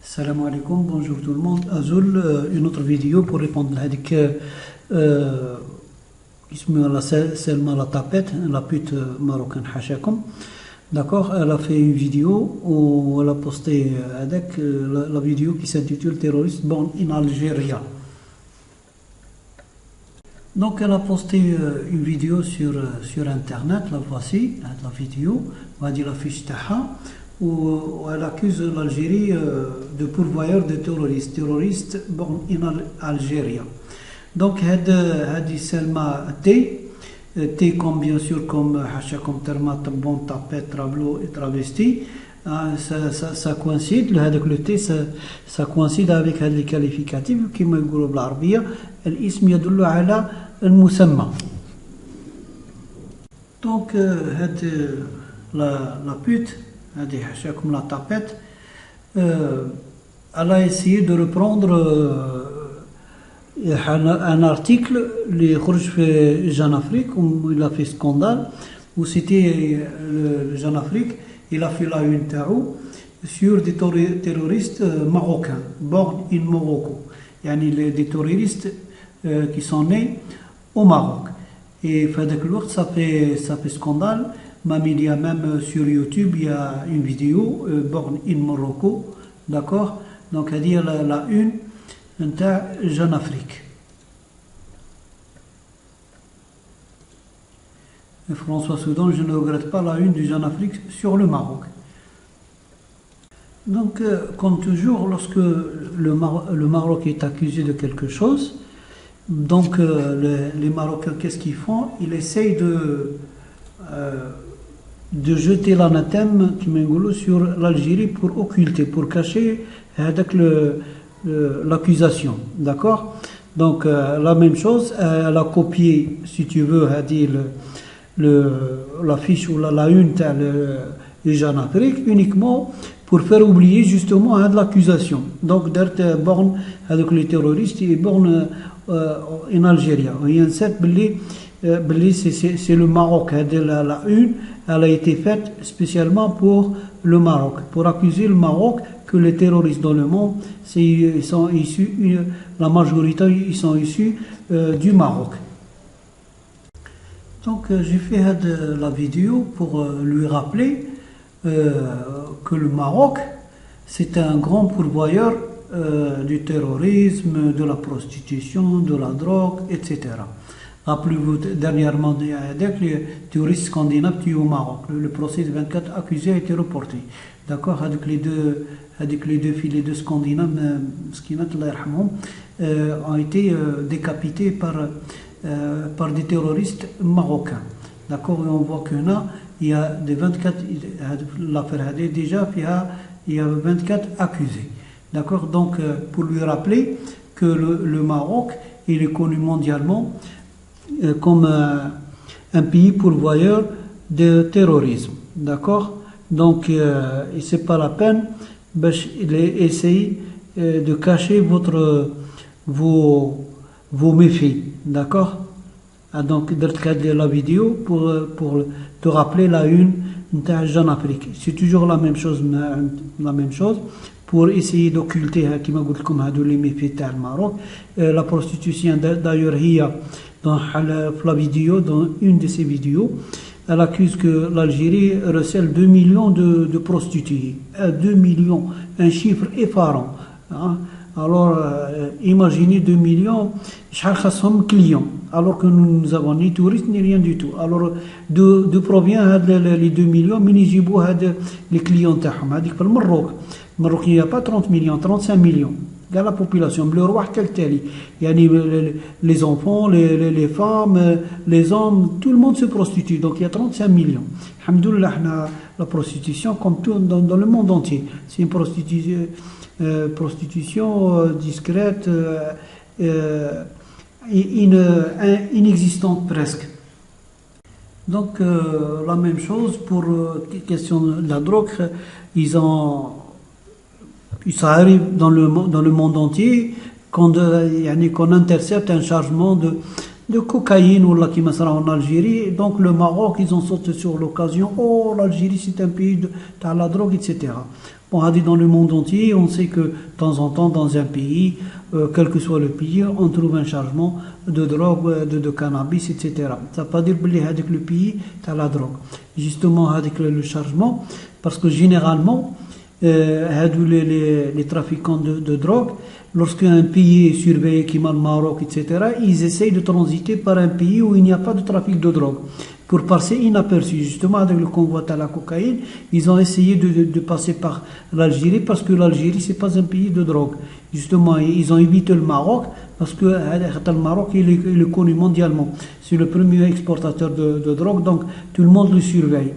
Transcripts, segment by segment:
Salam alaikum, bonjour tout le monde. Azul, une autre vidéo pour répondre à Selma la tapette, la pute marocaine Hachakum. D'accord, elle a fait une vidéo où elle a posté avec la vidéo qui s'intitule Terroriste born in Algérie. Donc elle a posté une vidéo sur internet, la voici, la vidéo, on va dire la fiche taha, où elle accuse l'Algérie de pourvoyeur de terroristes born in Algérie. Donc Hadi Selma T comme bien sûr comme Hachakum Terma, bon tapet, trablo et travesti. Ça coïncide, le T ça coïncide avec les qualificatifs qui me يقولوا بالعربية الاسم يدل على المسمى. Donc la pute, comme la tapette, elle a essayé de reprendre un article les خرج Jeune Afrique où il a fait scandale, où c'était le Jeune Afrique. Il a fait la une taou sur des terroristes marocains, born in Morocco. Des terroristes qui sont nés au Maroc. Et ça fait scandale. Même il y a même sur YouTube, il y a une vidéo, born in Morocco. D'accord? Donc, à dire la une, Jeune Afrique. Et François Soudan, je ne regrette pas la une du Jeune Afrique sur le Maroc. Donc, comme toujours, lorsque le Maroc est accusé de quelque chose, donc les Marocains, qu'est-ce qu'ils font? Ils essayent de jeter l'anathème sur l'Algérie pour occulter, pour cacher l'accusation. D'accord? Donc, la même chose, elle a copié, si tu veux, la fiche ou la une de Jeune Afrique uniquement pour faire oublier justement l'accusation. Donc, d'être born avec les terroristes et born en Algérie. C'est le Maroc. La une, elle a été faite spécialement pour le Maroc, pour accuser le Maroc que les terroristes dans le monde, ils sont issus, la majorité, ils sont issus du Maroc. Donc j'ai fait la vidéo pour lui rappeler que le Maroc, c'est un grand pourvoyeur du terrorisme, de la prostitution, de la drogue, etc. Rappelez-vous, dernièrement, avec les terroristes scandinaves tués au Maroc, le procès de 24 accusés a été reporté. D'accord, avec les deux filles, les deux scandinaves, ont été décapités par des terroristes marocains. D'accord, et on voit qu'il y a des 24, l'affaire Hadé déjà, il y a 24 accusés. D'accord, donc pour lui rappeler que le Maroc, il est connu mondialement comme un pays pourvoyeur de terrorisme. D'accord, donc c'est pas la peine d'essayer de cacher vos méfaits. D'accord? Donc, la vidéo pour te rappeler la une de Jeune Afrique. C'est toujours la même chose pour essayer d'occulter les méfaits du Maroc. La prostitution, d'ailleurs, il y a dans la vidéo, dans une de ces vidéos, elle accuse que l'Algérie recèle 2 millions de prostituées. 2 millions, un chiffre effarant. Hein? Alors, imaginez 2 millions, clients, alors que nous n'avons ni touristes ni rien du tout. Alors, d'où provient les 2 millions, mais les clients le Maroc. Le Maroc, il n'y a pas 30 millions, 35 millions. Dans la population, les enfants, les femmes, les hommes, tout le monde se prostitue. Donc il y a 35 millions. Alhamdoulilah, la prostitution, comme tout dans le monde entier, c'est une prostitution discrète, inexistante presque. Donc la même chose pour question de la drogue, ça arrive dans le monde entier qu'on intercepte un chargement de cocaïne ou là qui sera en Algérie. Donc le Maroc, ils ont sauté sur l'occasion. Oh, l'Algérie, c'est un pays de la drogue, etc. Bon, on a dit dans le monde entier, on sait que de temps en temps, dans un pays, quel que soit le pays, on trouve un chargement de drogue, de cannabis, etc. Ça ne veut pas dire que le pays a la drogue. Justement, avec le chargement, parce que généralement, les trafiquants de drogue, lorsqu'un pays est surveillé, comme le Maroc, etc., ils essayent de transiter par un pays où il n'y a pas de trafic de drogue, pour passer inaperçu. Justement, avec le convoi à la cocaïne, ils ont essayé de passer par l'Algérie, parce que l'Algérie, c'est pas un pays de drogue. Justement, ils ont évité le Maroc, parce que le Maroc, il est connu mondialement. C'est le premier exportateur de drogue, donc tout le monde le surveille.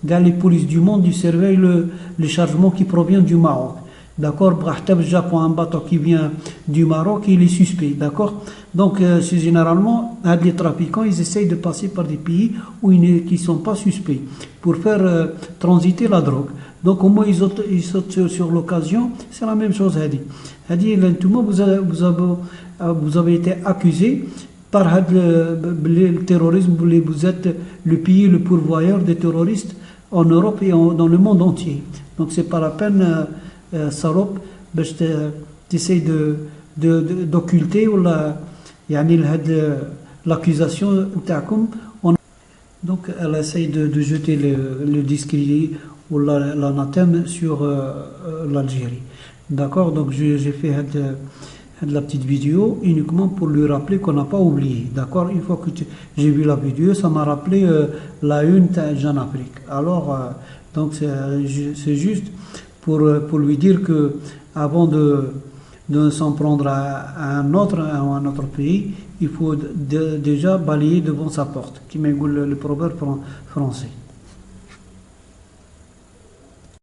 Dans les polices du monde, ils surveillent le chargement qui provient du Maroc. D'accord? Japon, un bateau qui vient du Maroc, il est suspect. D'accord? Donc, c'est généralement, les trafiquants, ils essayent de passer par des pays qui ne sont pas suspects pour faire transiter la drogue. Donc, au moins, ils sautent sur l'occasion. C'est la même chose, Hadi. Hadi, vous avez été accusé par le terrorisme. Vous êtes le pays le pourvoyeur des terroristes en Europe et dans le monde entier. Donc, c'est pas la peine. Salope, tu essaies d'occulter l'accusation. Donc elle essaye de jeter le discrédit ou l'anathème sur l'Algérie. D'accord? Donc j'ai fait la petite vidéo uniquement pour lui rappeler qu'on n'a pas oublié. D'accord? Une fois que j'ai vu la vidéo, ça m'a rappelé la une de Jeune Afrique. Alors, donc c'est juste pour lui dire que avant de s'en prendre à un autre pays, il faut déjà balayer devant sa porte, qui m'égoule le proverbe français.